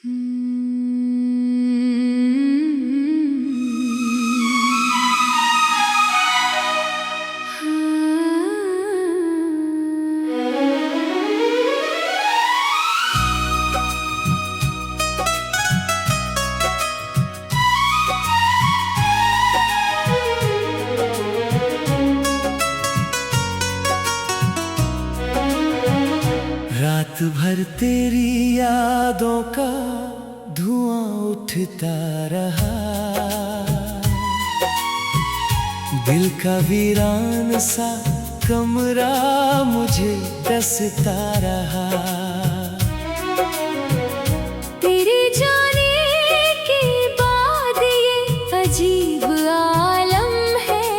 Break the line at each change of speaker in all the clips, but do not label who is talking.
रात भर तेरी यादों का धुआं उठता रहा, दिल का वीरान सा कमरा मुझे डसता रहा।
तेरे जाने के बाद ये अजीब आलम है,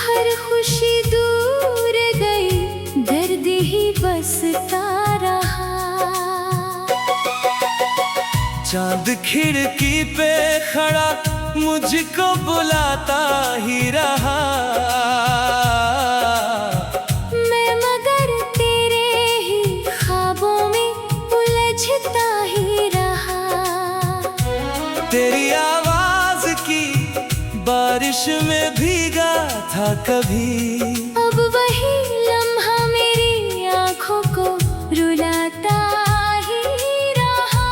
हर खुशी दूर गई, दर्द ही बसता रहा।
चांद खिड़की पे खड़ा मुझको बुलाता ही रहा,
मैं मगर तेरे ही ख्वाबों में उलझता ही रहा।
तेरी आवाज की बारिश में भीगा था कभी,
अब वही लम्हा मेरी आँखों को रुलाता ही रहा।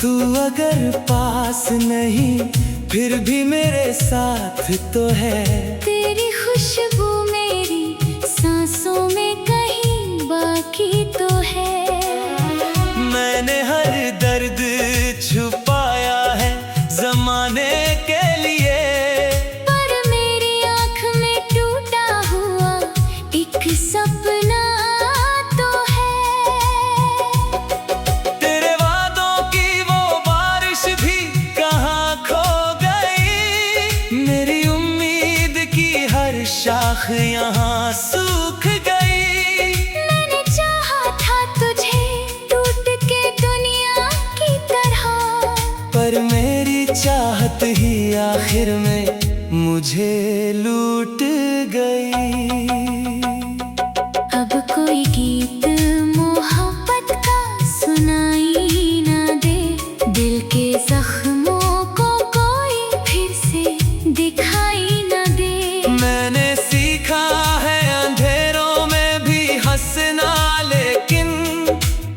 तू अगर पास नहीं फिर भी मेरे साथ तो है।
तेरी खुशबू मेरी सांसों में कहीं बाकी तो है।
मैंने हर दर्द छुपाया है जमाने के लिए,
पर मेरी आँख में टूटा हुआ एक सपना तो है।
तेरे वादों की वो बारिश भी कहाँ खो गई, मेरी उम्मीद की हर शाख यहाँ सूख गई।
मैंने चाहा था तुझे टूट के दुनिया की तरह,
पर मेरी चाहत ही आखिर में मुझे लूट गई।
अब कोई गीत मोहब्बत का सुनाई ना दे, दिल के जख्मों को कोई फिर से दिखाई ना दे।
मैंने सीखा है अंधेरों में भी हंसना, लेकिन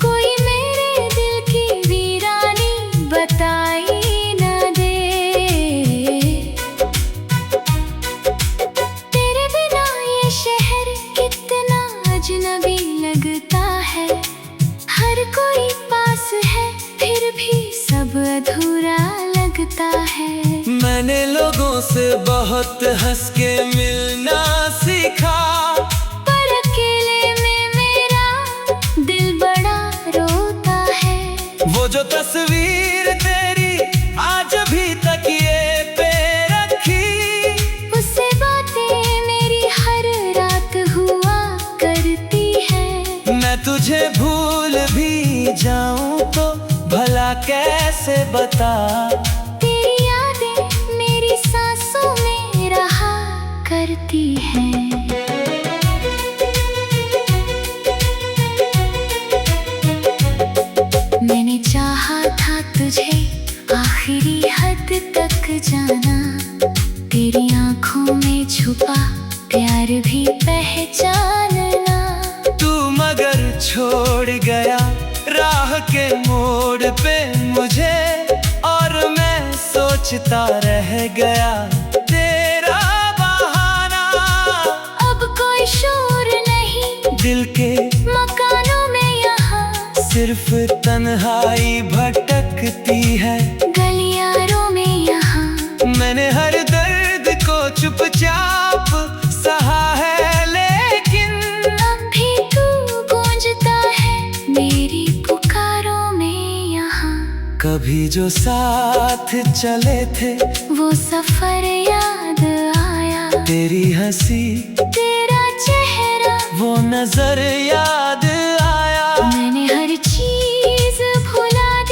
कोई मेरे दिल की वीरानी बताई ना दे। तेरे बिना ये शहर कितना अजनबी लगता है, हर कोई पास है फिर भी सब अधूरा लगता है।
मैंने लोगों से बहुत हंस के मिलना सीखा,
पर अकेले में मेरा दिल बड़ा रोता है।
वो जो तस्वीर तेरी आज भी तकिए पे रखी,
उससे बातें मेरी हर रात हुआ करती है।
मैं तुझे भूल भी जाऊं तो भला कैसे बता,
तेरी यादें मेरी सांसों में रहा करती हैं। मैंने चाहा था तुझे आखिरी हद तक जाना, तेरी आंखों में छुपा प्यार भी पहचानना।
तू मगर छोड़ गया राह के मोड़ पे मुझे, और मैं सोचता रह गया तेरा बहाना।
अब कोई शोर नहीं
दिल के
मकानों में यहाँ,
सिर्फ तन्हाई भटकती है
गलियारों में यहाँ।
मैंने हर दर्द को चुपचाप सहा है, लेकिन
अब भी तू गूंजता है मेरी पुकारों में यहाँ।
कभी जो साथ चले थे
वो सफर याद आया,
तेरी हंसी
तेरा चेहरा
वो नजर याद आया।
मैंने हर चीज भुला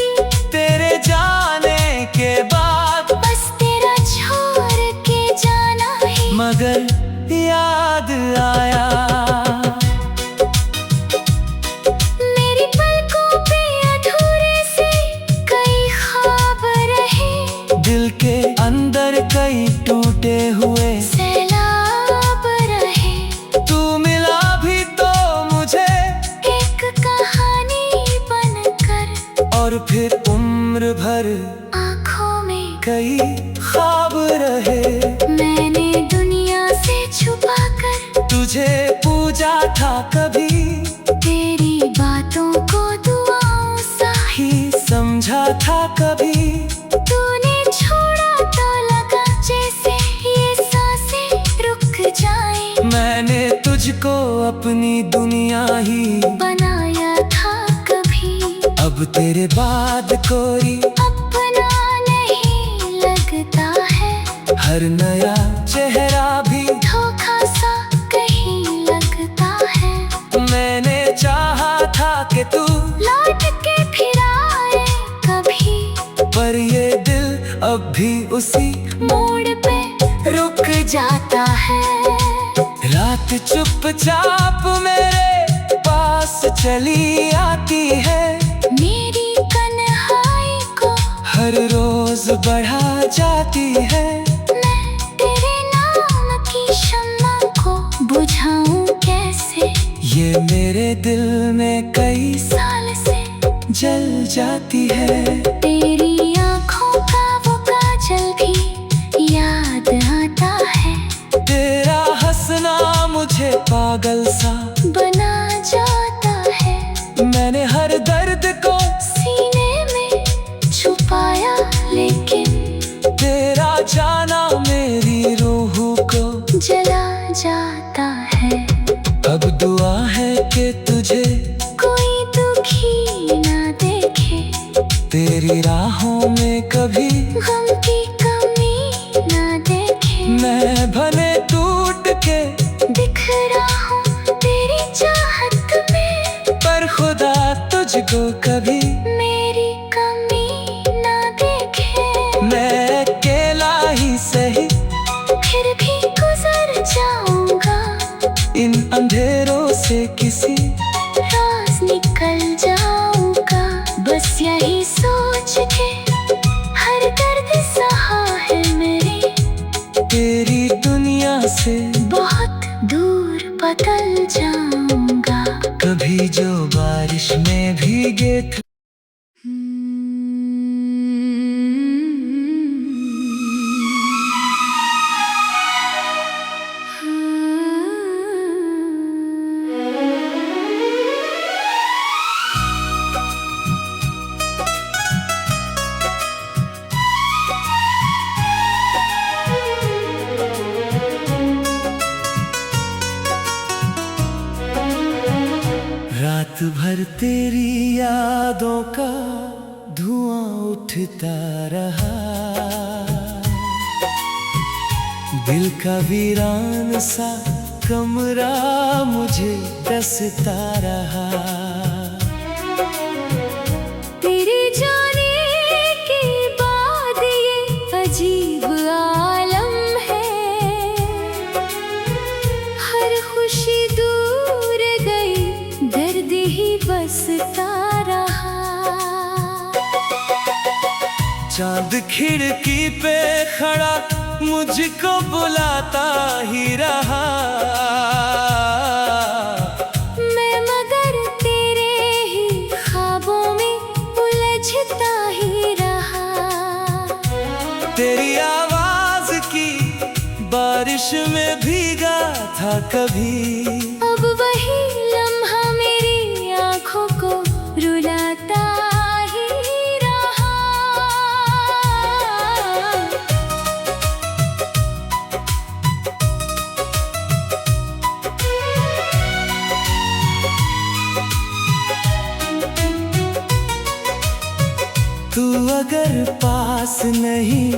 और फिर उम्र भर
आँखों में
कई ख्वाब रहे।
मैंने दुनिया से छुपा कर
तुझे पूजा था कभी,
तेरी बातों को दुआओं सा
ही समझा था कभी।
तूने छोड़ा तो लगा जैसे ये सांसें रुक जाएं।
मैंने तुझको अपनी दुनिया ही
बनाया था कभी,
अब तेरे बाद कोई
अपना नहीं लगता है।
हर नया चेहरा भी
धोखा सा कहीं लगता है।
मैंने चाहा था कि तू
लौट के फिर आए कभी,
पर ये दिल अब भी उसी
मोड़ पे रुक जाता है।
रात चुपचाप मेरे पास चली आती है,
मेरी तन्हाई को
हर रोज बढ़ा जाती है।
मैं तेरे नाम की शम्मा को बुझाऊं कैसे,
ये मेरे दिल में कई
साल से
जल जाती है।
तेरी आँखों का वो काजल भी याद आता है।
तेरा हंसना मुझे पागल सा
बना जाता है।
मैंने हर दर्द को
सीने में छुपाया लेकिन
तेरा जाना मेरी रूह को
जला जाता है।
अब दुआ है कि तुझे
कोई दुखी ना देखे,
तेरी राहों में कभी
गम की कमी ना देखे।
मैं भले टूट के
बिखरा हूँ तेरी चाहत में,
पर खुदा तुझको कभी
मेरी कमी ना देखे।
मैं अकेला ही सही
फिर भी गुजर जाऊंगा,
इन अंधेरों से किसी
रोज निकल जाऊंगा। बस यही सोच के हर दर्द सहा है मेरे,
तेरी दुनिया से
बहुत दूर बदल जाऊंगा।
कभी जो बारिश में भीगे थे। रात भर तेरी यादों का धुआं उठता रहा, दिल का वीरान सा कमरा मुझे डसता रहा।
तेरे जाने के बाद ये अजीब आलम है, हर खुशी दूर गई, दर्द ही बसता रहा।
चांद खिड़की पे खड़ा मुझको बुलाता ही रहा,
मैं मगर तेरे ही ख्वाबों में उलझता ही रहा।
तेरी आवाज की बारिश में भीगा था कभी,
अब वही लम्हा मेरी आँखों को रुलाता ही रहा।
तू अगर पास नहीं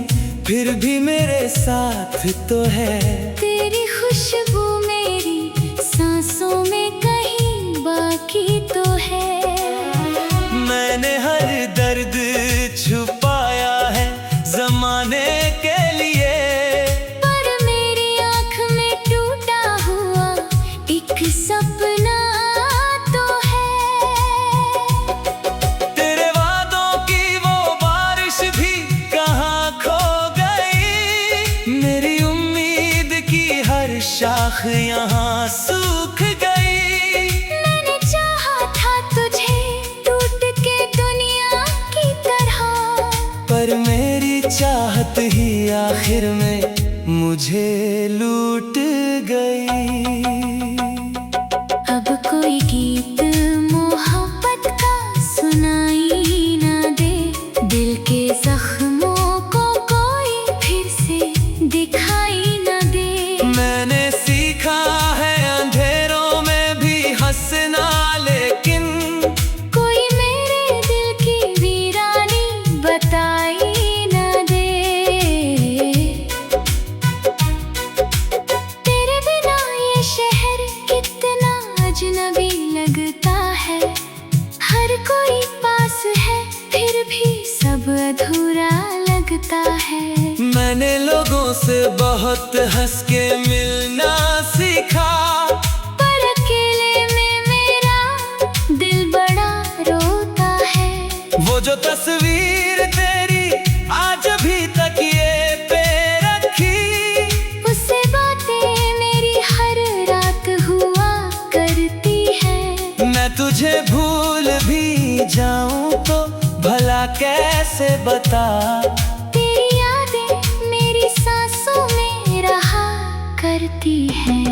फिर भी मेरे साथ तो है।
तेरी खुशबू मेरी सांसों में कहीं बाकी तो है।
मैंने हर दर्द छुपाया है जमाने के लिए,
पर मेरी आँख में टूटा हुआ एक सपना तो है।
तेरे वादों की वो बारिश भी कहाँ खो गई, मेरी उम्मीद की हर शाख यहाँ सूख गई।
मैंने चाहा था तुझे, टूट के दुनिया
पर मेरी चाहत ही आखिर में मुझे लूट गई।
अब कोई गीत मोहब्बत का सुनाई ना दे, दिल के जख्मों को कोई फिर से दिखाई ना दे।
मैंने सीखा है अंधेरों में भी हंसना, लेकिन
कोई मेरे दिल की वीरानी बताई ना दे। तेरे बिना ये शहर कितना अजनबी लगता है, हर कोई पास है फिर भी सब अधूरा लगता है।
मैंने लोगों से बहुत हंस के मिलना सीखा,
पर अकेले में मेरा दिल बड़ा रोता है।
वो जो तस्वीर तेरी आज भी तकिए पे रखी,
उससे बातें मेरी हर रात हुआ करती है।
मैं तुझे भूल भी जाऊं तो भला कैसे बता,
तेरी यादें मेरी सांसों में रहा करती हैं।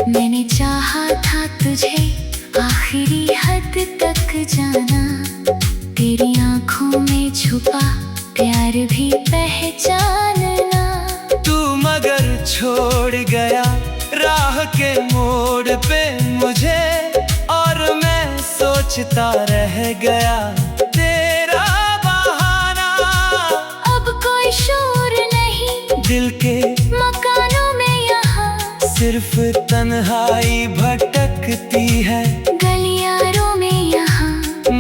मैंने चाहा था तुझे आखिरी हद तक जाना, तेरी आंखों में छुपा प्यार भी पहचानना।
तू मगर छोड़ गया राह के मोड़ पे मुझे, और मैं सोचता रह गया तेरा बहाना।
अब कोई शोर नहीं
दिल के
मकानों में यहाँ,
सिर्फ तन्हाई भटकती है
गलियारों में यहाँ।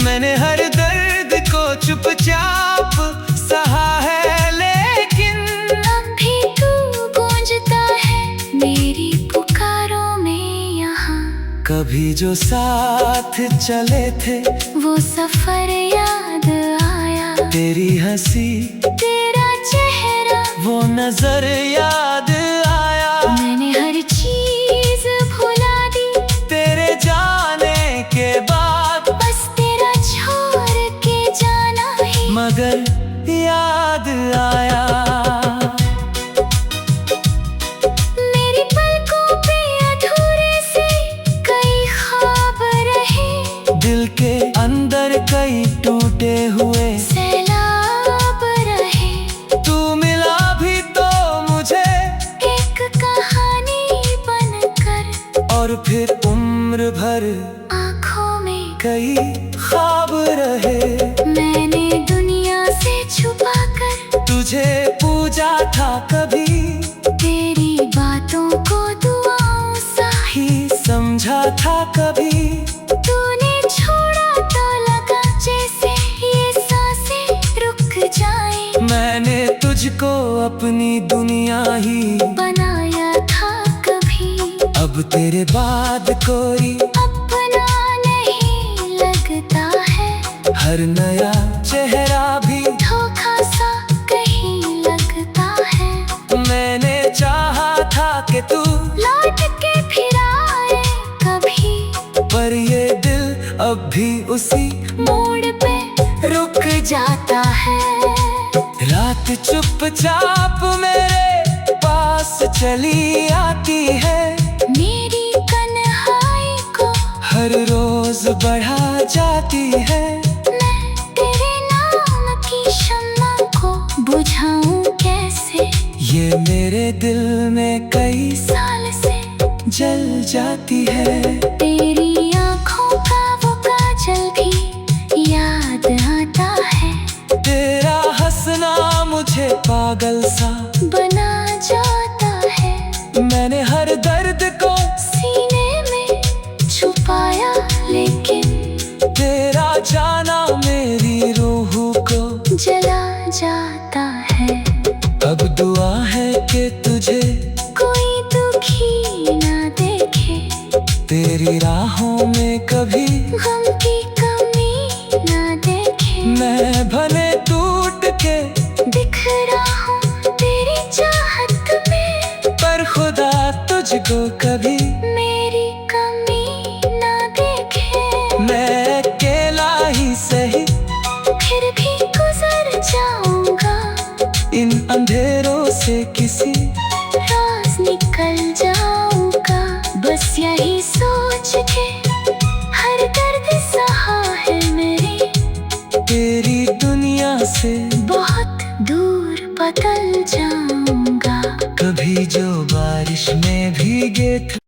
मैंने हर दर्द को चुपचाप सहा है, लेकिन
अब भी तू गूंजता है मेरी पुकारों में यहाँ।
कभी जो साथ चले थे
वो सफर याद आया,
तेरी हंसी
तेरा चेहरा
वो नजर याद आया।
मैंने हर चीज भुला दी
तेरे जाने के बाद,
बस तेरा छोड़ के जाना ही
मगर याद आया।
मेरी पलकों पे अधूरे से कई ख्वाब रहे,
दिल के अंदर कई टूटे हुए
सैलाब रहे।
तू मिला भी तो मुझे
एक कहानी बनकर,
और फिर उम्र भर
आँखों में
कई ख्वाब रहे।
मैंने दुनिया से छुपा कर
तुझे पूजा था कभी,
तेरी बातों को दुआओं सा
ही समझा था कभी।
तूने छोड़ा तो लगा जैसे ये सांसें रुक जाएं।
मैंने तुझको अपनी दुनिया ही
बनाया था कभी,
अब तेरे बाद कोई
अपना नहीं लगता है।
हर नया चेहरा भी
धोखा सा कहीं लगता है।
मैंने चाहा था कि तू
लौट के फिर आए कभी,
पर ये दिल अब भी उसी
मोड़ पे रुक जाता है।
रात चुपचाप मेरे पास चली आती है,
मेरी तन्हाई को
हर रोज बढ़ा जाती है।
मैं तेरे नाम की शम्मा को बुझाऊं कैसे,
ये मेरे दिल में कई
साल से
जल जाती है।
तेरी आँखों का वो काजल भी याद आता है,
तेरा हंसना मुझे पागल सा
बना जाता है।
मैंने हर दर्द को
सीने में छुपाया, लेकिन
तेरा जाना मेरी रूह को
जला जाता है।
अब दुआ है कि तुझे
कोई दुखी ना देखे,
तेरी राहों में कभी
गम की कमी ना देखे।
मैं भले टूट के
बिखरा हूँ तेरी चाहत में,
पर खुदा तुझको कभी
मेरी कमी ना देखे। यही सोच के हर दर्द सहा है मैंने,
तेरी दुनिया से
बहुत दूर बदल जाऊंगा।
कभी जो बारिश में भीगे थे।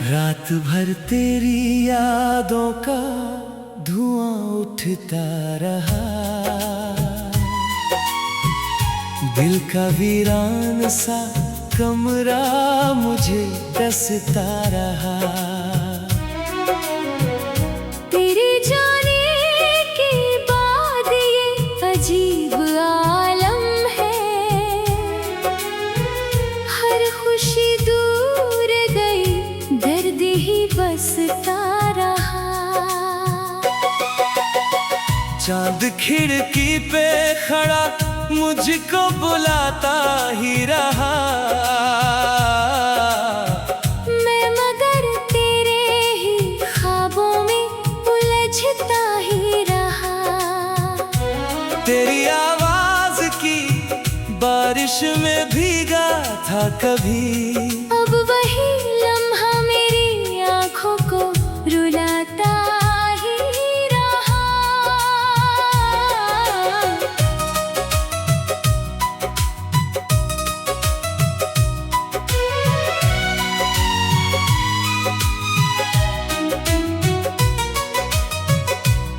रात भर तेरी यादों का धुआं उठता रहा, दिल का वीरान सा कमरा मुझे डसता रहा।
तेरे जाने के बाद ये अजीब आलम है, हर खुशी दूर गई, दर्द ही बसता रहा।
चांद खिड़की पे खड़ा मुझको बुलाता ही रहा,
मैं मगर तेरे ही ख्वाबों में उलझता ही रहा।
तेरी आवाज की बारिश में भीगा था कभी,
अब वही लम्हा मेरी आँखों को रुलाता ही रहा।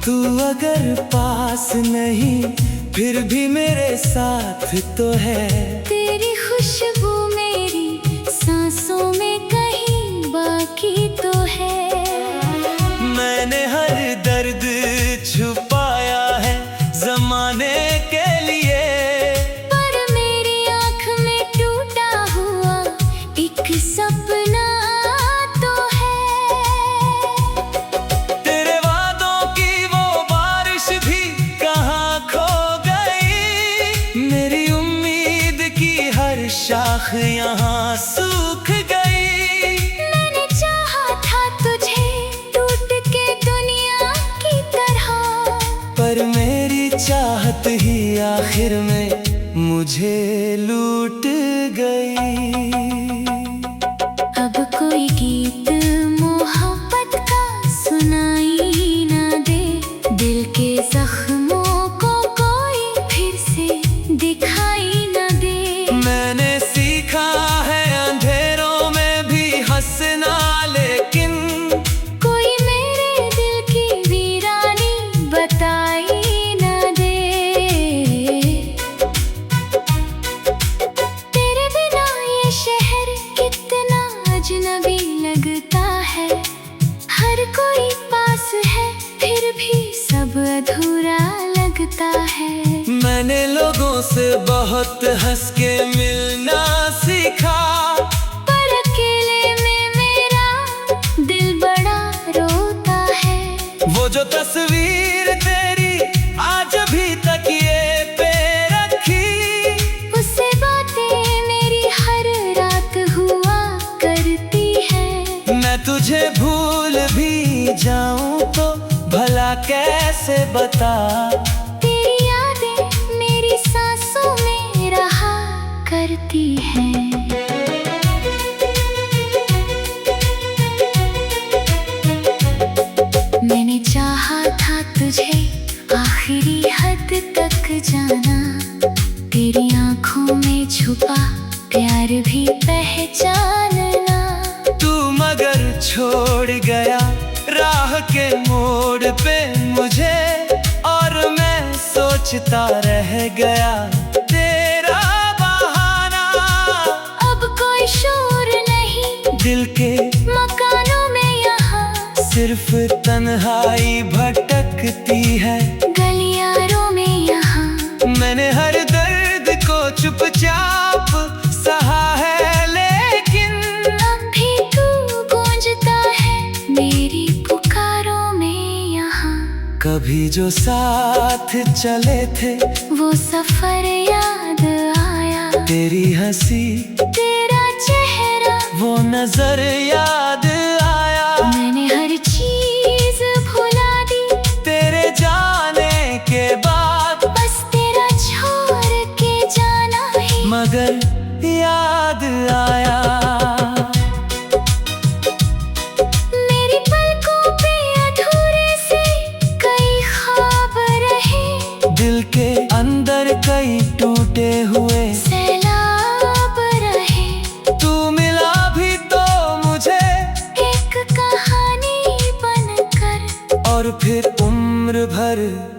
तू अगर पास नहीं फिर भी मेरे साथ तो है,
तेरी खुशबू मेरी सांसों में कहीं बाकी तो है।
मैंने हर दर्द छुपाया है जमाने के लिए,
पर मेरी आँख में टूटा हुआ एक सपना तो है।
तेरे वादों की वो बारिश भी कहाँ खो गई, मेरी उम्मीद की हर शाख यहाँ सूख गई।
मैंने चाहा था तुझे टूट के दुनिया की तरह,
पर मेरी चाहत ही आखिर में मुझे लूट गई।
अब कोई गीत मोहब्बत का सुनाई ना दे, दिल के जख्मों को कोई फिर से दिखाई ना दे।
मैंने सीखा है अंधेरों में भी हंसना, लेकिन
कोई मेरे दिल की वीरानी बताई ना दे। तेरे बिना ये शहर कितना अजनबी लगता है, हर कोई पास है फिर भी सब अधूरा लगता है।
मैंने लोगों से बहुत हंस के मिलना सीखा,
पर अकेले में मेरा दिल बड़ा रोता है।
वो जो तस्वीर तेरी आज भी तकिए पे रखी,
उससे बातें मेरी हर रात हुआ करती है।
मैं तुझे भूल भी जाऊं तो भला कैसे बता,
तेरी यादें मेरी सांसों में रहा करती हैं। मैंने चाहा था तुझे आखिरी हद तक जाना, तेरी आंखों में छुपा प्यार भी पहचानना।
तू मगर छोड़ गया राह के मोड़ पे मुझे, और मैं सोचता रह गया तेरा बहाना।
अब कोई शोर नहीं
दिल के
मकानों में यहाँ,
सिर्फ तन्हाई भटकती है
गलियारों में यहाँ।
मैंने हर दर्द को चुपचाप सहा है, लेकिन
अब भी तू गूंजता है मेरी पुकारों में यहाँ।
कभी जो साथ चले थे
वो सफर याद आया,
तेरी हंसी
तेरा चेहरा
वो नजर याद आया।
मैंने हर चीज भुला दी
तेरे जाने के बाद
बस तेरा छोड़ के जाना ही
मगर याद आया।
मेरी पलकों पे अधूरे से कई ख्वाब रहे,
दिल के अंदर कई टूटे हुए
सैलाब रहे।
तू मिला भी तो मुझे
एक कहानी बनकर
और फिर उम्र भर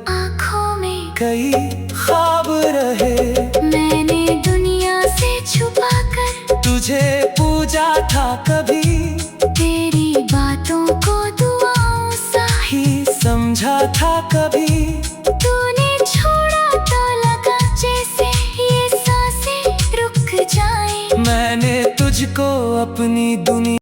आँखों में
कई ख्वाब रहे।
मैंने दुनिया से छुपा कर
तुझे पूजा था कभी,
तेरी बातों को दुआओं सा
ही समझा था कभी।
तूने छोड़ा तो लगा जैसे ये सांसें रुक जाएं।
मैंने तुझको अपनी दुनिया